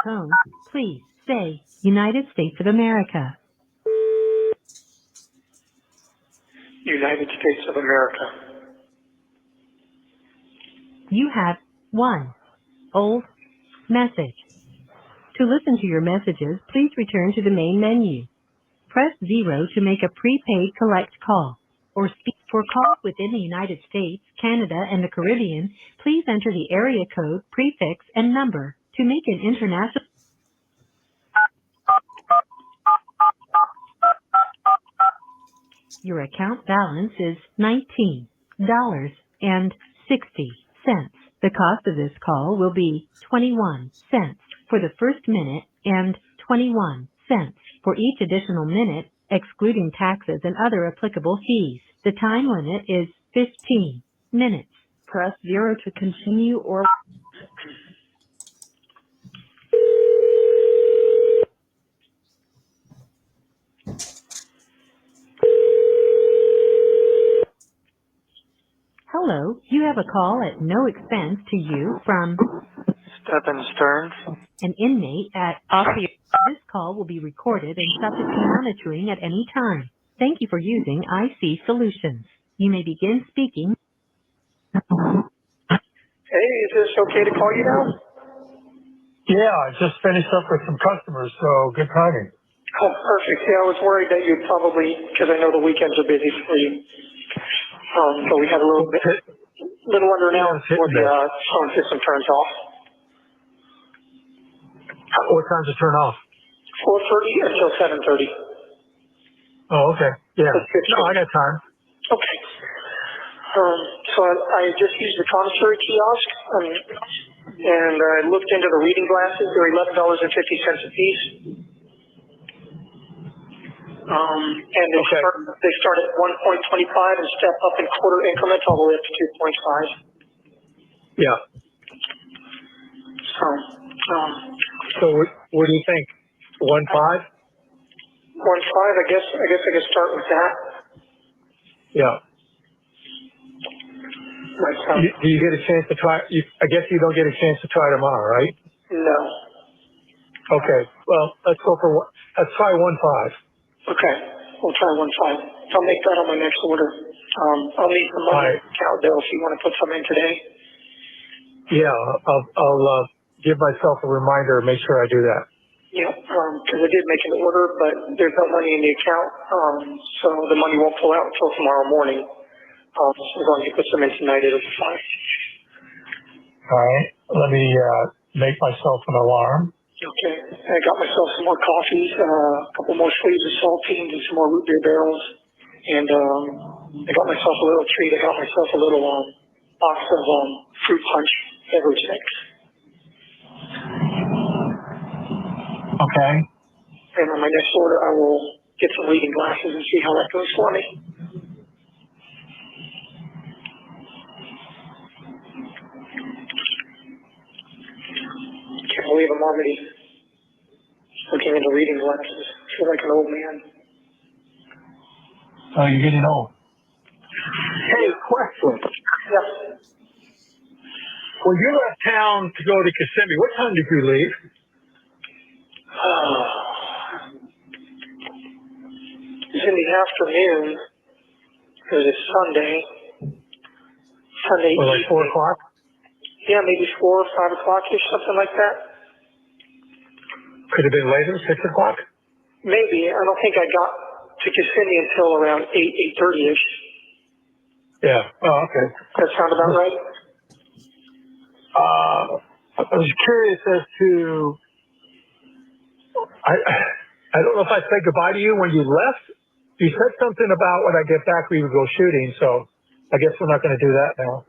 tone, please say United States of America. United States of America. You have 1 old message. To listen to your messages, please return to the main menu. Press 0 to make a prepaid collect call, or speak for calls within the United States, Canada, and the Caribbean. Please enter the area code, prefix, and number. To make an international Your account balance is $19.60. The cost of this call will be 21 cents for the first minute and 21 cents for each additional minute, excluding taxes and other applicable fees. The time limit is 15 minutes. Press 0 to continue or Hello, you have a call at no expense to you from Stephan Stearns. an inmate at Ophir. This call will be recorded and subject to monitoring at any time. Thank you for using IC Solutions. You may begin speaking. Hey, is this okay to call you now? Yeah, I just finished up with some customers, so good timing. Oh, perfect. Yeah, I was worried that you'd probably, because I know the weekends are busy for you. But we had a little under an hour before the phone system turns off. What time's it turn off? 4:30 until 7:30. Oh, okay. Yeah. That's No, I got time. Okay. So I just used the commissary kiosk, and I looked into the reading glasses. They're $11.50 a piece. And they start at 1.25 and step up in quarter increments all the way up to 2.5. Yeah. So what do you think? 1.5? 1.5. I guess I could start with that. Yeah. Do you get a chance to try? I guess you don't get a chance to try tomorrow, right? No. Okay. Well, let's try 1.5. Okay. We'll try 1.5. I'll make that on my next order. I'll need some money account though if you want to put some in today. Yeah, I'll give myself a reminder and make sure I do that. Yeah, because I did make an order, but there's no money in the account, so the money won't pull out until tomorrow morning. As long as you put some in tonight, it'll be fine. All right. Let me make myself an alarm. Okay. I got myself some more coffees, a couple more sleeves of saltines, and some more root beer barrels. And I got myself a little treat. I got myself a little box of fruit punch beverage mix. Okay. And on my next order, I will get some reading glasses and see how that goes for me. Can't believe I'm already looking into reading glasses. I feel like an old man. Oh, you're getting old. Hey, question. Yeah. When you left town to go to Kissimmee, what time did you leave? It was in the afternoon. It was a Sunday. Sunday Or like evening. 4 o'clock? Yeah, maybe 4 or 5 o'clock-ish, something like that. Could have been later, 6 o'clock? Maybe. I don't think I got to Kissimmee until around 8:30-ish. Yeah. Oh, okay. That sound about right? I was curious as to, I don't know if I said goodbye to you when you left. You said something about when I get back we would go shooting, so I guess we're not going to do that now.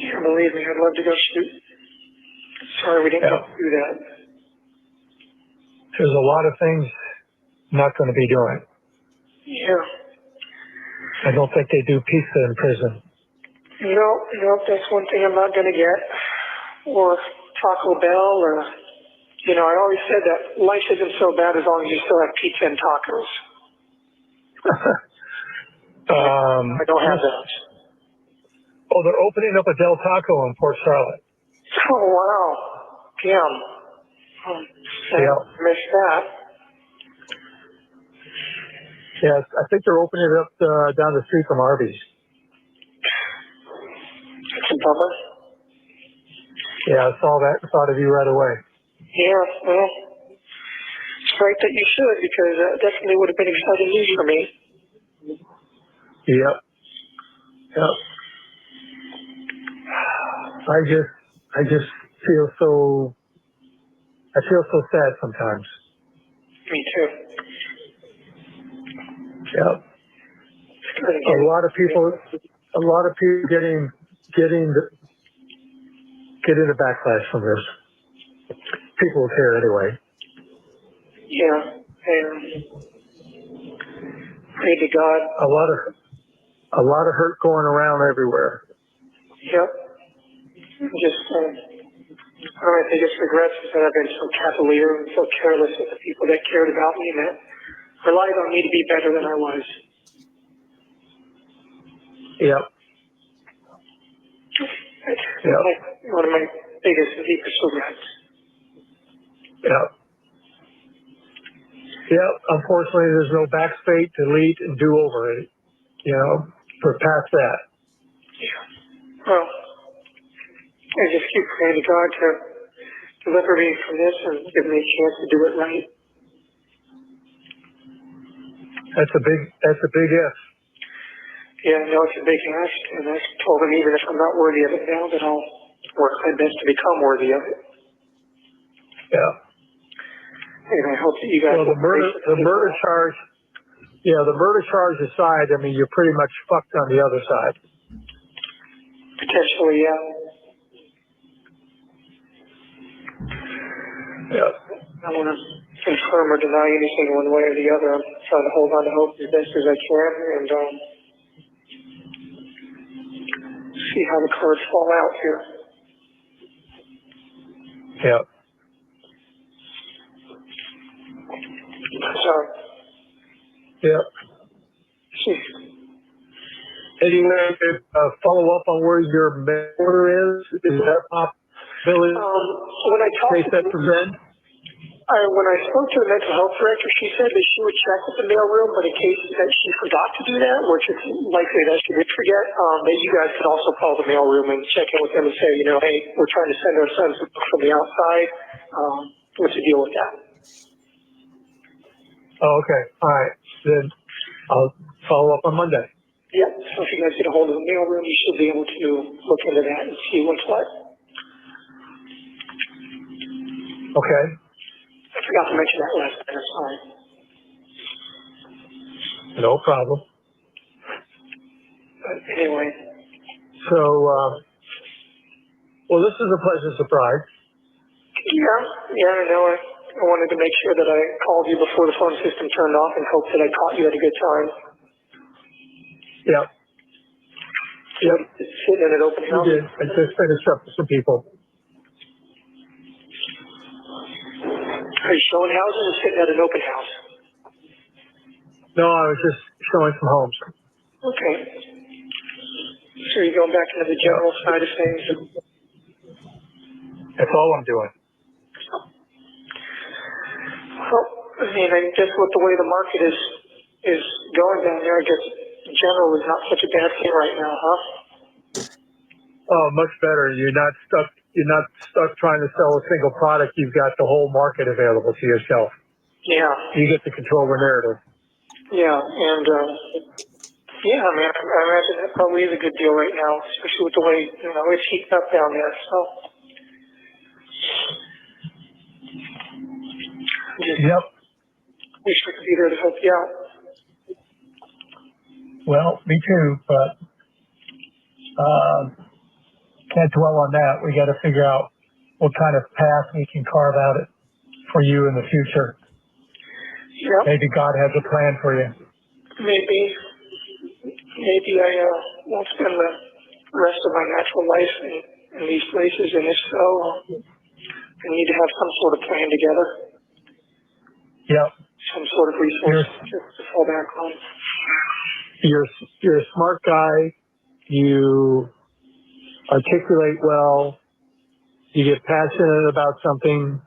Yeah, believe me, I'd love to go shoot. Sorry we didn't get to do that. There's a lot of things not going to be doing. Yeah. I don't think they do pizza in prison. No, that's one thing I'm not going to get. Or Taco Bell, or, I always said that life isn't so bad as long as you still have pizza and tacos. I don't have that. Oh, they're opening up a Del Taco in Port Charlotte. Oh, wow. p.m. I missed that. Yes, I think they're opening it up down the street from Arby's. It's a bummer. Yeah, I saw that and thought of you right away. Yeah, well, it's right that you should, because that definitely would have been exciting news for me. Yep. I just feel so sad sometimes. Me too. Yep. A lot of people getting the backlash from this. People will care anyway. Yeah, and pray to God. A lot of hurt going around everywhere. Yep. Just, I think it's regrets that I've been so cavalier and so careless with the people that cared about me and that relied on me to be better than I was. Yep. That's one of my biggest and deepest regrets. Yep. Yep. Unfortunately, there's no backspace, delete, and do over it. For past that. Yeah. Well, I just keep praying to God to deliver me from this and give me a chance to do it right. That's a big if. Yeah, I know it's a big ask, and I told him even if I'm not worthy of it now, that I'll work my best to become worthy of it. Yeah. And I hope that you guys the murder charge aside, I mean, you're pretty much fucked on the other side. Potentially, yeah. Yeah. I don't want to confirm or deny anything one way or the other. I'm trying to hold on to hope as best as I can and see how the cards fall out here. Yeah. So, yeah. Any way to follow up on where your order is? Is that possibility? When I talked to when I spoke to the mental health director, she said that she would check with the mailroom, but in case that she forgot to do that, which is likely that she did forget, that you guys could also call the mailroom and check in with them and say, hey, we're trying to send our son some book from the outside. What's the deal with that? Oh, okay. All right. Then I'll follow up on Monday. Yeah. So if you guys get a hold of the mailroom, you should be able to look into that and see what's what. Okay. I forgot to mention that last time. Sorry. No problem. But anyway. So, well, this is a pleasant surprise. Yeah, I know. I wanted to make sure that I called you before the phone system turned off and hoped that I caught you at a good time. Yep. Yep. Sitting in an open house. You did. I just finished up with some people. Are you showing houses or sitting at an open house? No, I was just showing some homes. Okay. So you're going back into the general side of things? That's all I'm doing. Well, I guess with the way the market is going down there, I guess general is not such a bad thing right now, huh? Oh, much better. You're not stuck trying to sell a single product. You've got the whole market available to yourself. Yeah. You get to control the narrative. Yeah, and I imagine that probably is a good deal right now, especially with the way it's heating up down there. So. Yep. Wish we could be there to help you out. Well, me too, but can't dwell on that. We got to figure out what kind of path we can carve out it for you in the future. Yep. Maybe God has a plan for you. Maybe I won't spend the rest of my natural life in these places, and if so, I need to have some sort of plan together. Yep. Some sort of resource to fall back on. You're a smart guy. You articulate well. you get passionate about something,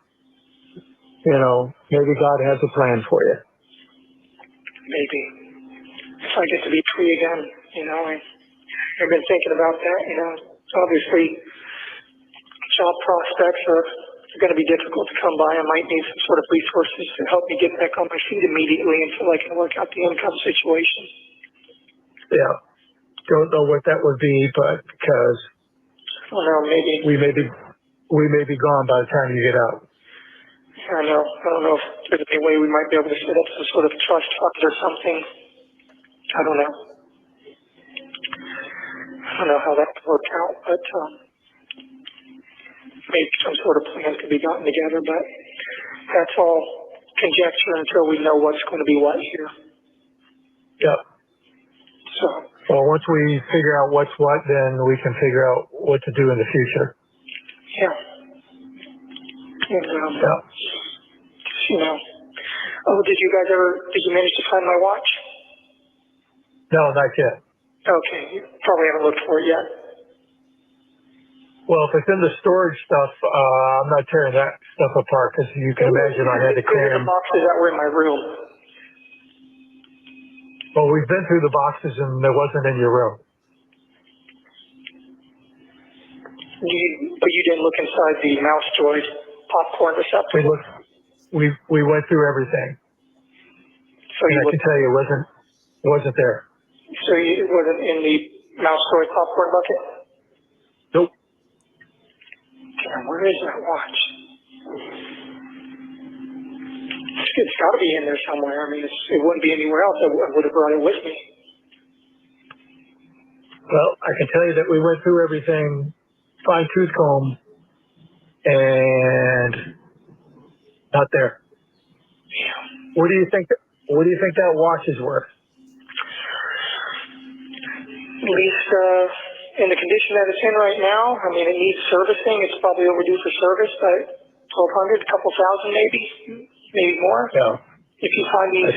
you know, maybe God has a plan for you. Maybe. If I get to be free again, you know, I've been thinking about that, you know. Obviously, job prospects are going to be difficult to come by. I might need some sort of resources to help me get back on my feet immediately until I can work out the income situation. Yeah. Don't know what that would be, but because I don't know, maybe. we may be gone by the time you get out. I don't know if there's any way we might be able to set up some sort of trust fund or something. I don't know. I don't know how that would work out, but maybe some sort of plan could be gotten together, but that's all conjecture until we know what's going to be what here. Yep. So. Well, once we figure out what's what, then we can figure out what to do in the future. Yeah. And, yeah. You know. Oh, did you manage to find my watch? No, not yet. Okay. You probably haven't looked for it yet. Well, if it's in the storage stuff, I'm not tearing that stuff apart because you can imagine I had to clear the boxes that were in my room. Well, we've been through the boxes and it wasn't in your room. But you didn't look inside the mouse droid popcorn receptacle? We went through everything. So and I can tell you it wasn't there. So it wasn't in the mouse droid popcorn bucket? Nope. Damn, where is that watch? It's got to be in there somewhere. I mean, it wouldn't be anywhere else. I would have brought it with me. Well, I can tell you that we went through everything, fine-tooth comb, and not there. Yeah. What do you think that watch is worth? At least in the condition that it's in right now, I mean, it needs servicing. It's probably overdue for service, but $1,200, a couple thousand maybe more. Yeah. If you find these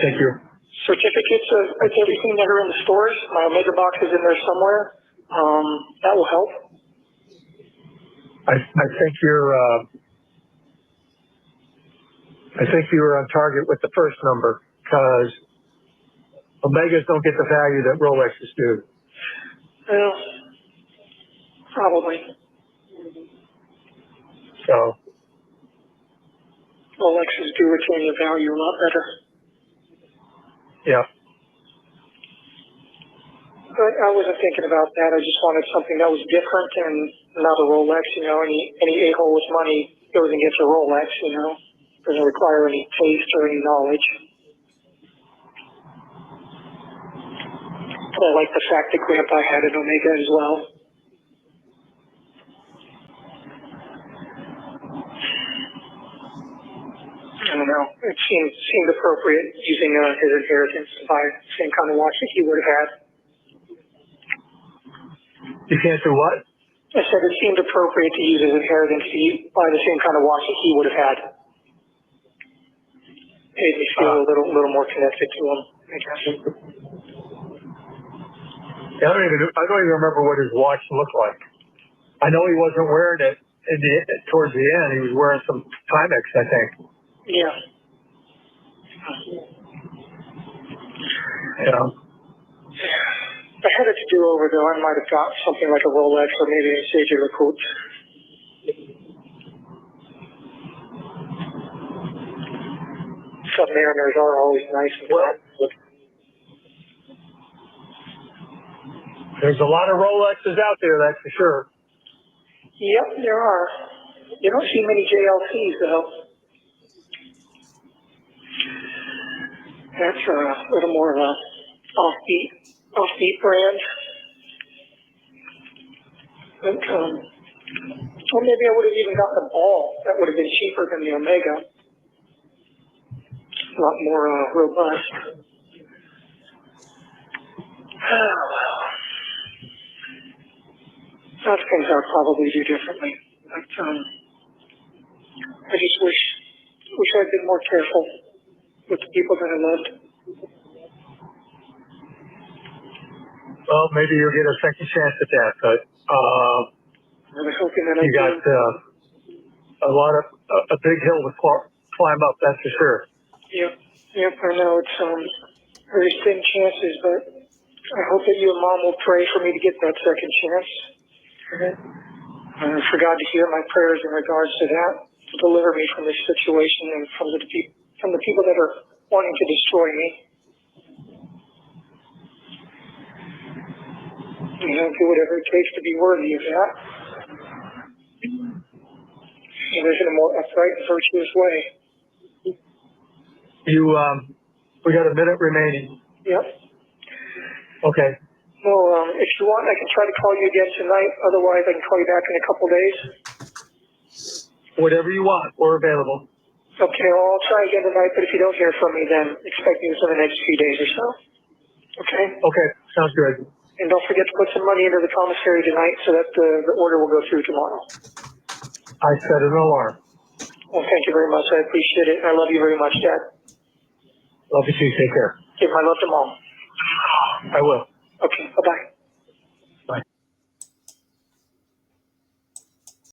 certificates with everything that are in the stores, my Omega box is in there somewhere. That will help. I think you're on target with the first number because Omegas don't get the value that Rolexes do. Well, probably. So. Rolexes do retain their value a lot better. Yeah. But I wasn't thinking about that. I just wanted something that was different and not a Rolex. You know, any a-hole with money goes and gets a Rolex. You know, doesn't require any taste or any knowledge. But I like the fact that Grandpa had an Omega as well. I don't know. It seemed appropriate using his inheritance to buy the same kind of watch that he would have had. You can't do what? I said it seemed appropriate to use his inheritance to buy the same kind of watch that he would have had. Made me feel a little more connected to him, I guess. Yeah, I don't even remember what his watch looked like. I know he wasn't wearing it towards the end. He was wearing some Timex, I think. Yeah. Yeah. If I had it to do over, though, I might have got something like a Rolex or maybe a Sage Lecoultre. Submariners are always nice and well. There's a lot of Rolexes out there, that's for sure. Yep, there are. You don't see many JLCs, though. That's a little more of a offbeat brand. But, or maybe I would have even gotten a ball. That would have been cheaper than the Omega. A lot more robust. Oh, well. Lots of things I'll probably do differently. But I just wish I'd been more careful with the people that I loved. Well, maybe you'll get a second chance at that, but I was hoping that I a big hill to climb up. That's for sure. Yep, I know it's very thin chances, but I hope that you and Mom will pray for me to get that second chance. For God to hear my prayers in regards to that, to deliver me from this situation and from the people that are wanting to destroy me. Do whatever it takes to be worthy of that. And live in a more upright and virtuous way. We got a minute remaining. Yep. Okay. Well, if you want, I can try to call you again tonight. Otherwise, I can call you back in a couple days. Whatever you want, we're available. Okay, well, I'll try again tonight, but if you don't hear from me, then expect news in the next few days or so. Okay? Okay, sounds good. And don't forget to put some money into the commissary tonight so that the order will go through tomorrow. I set an alarm. Well, thank you very much. I appreciate it. I love you very much, Dad. Love you too. Take care. Give my love to Mom. I will. Okay, bye-bye.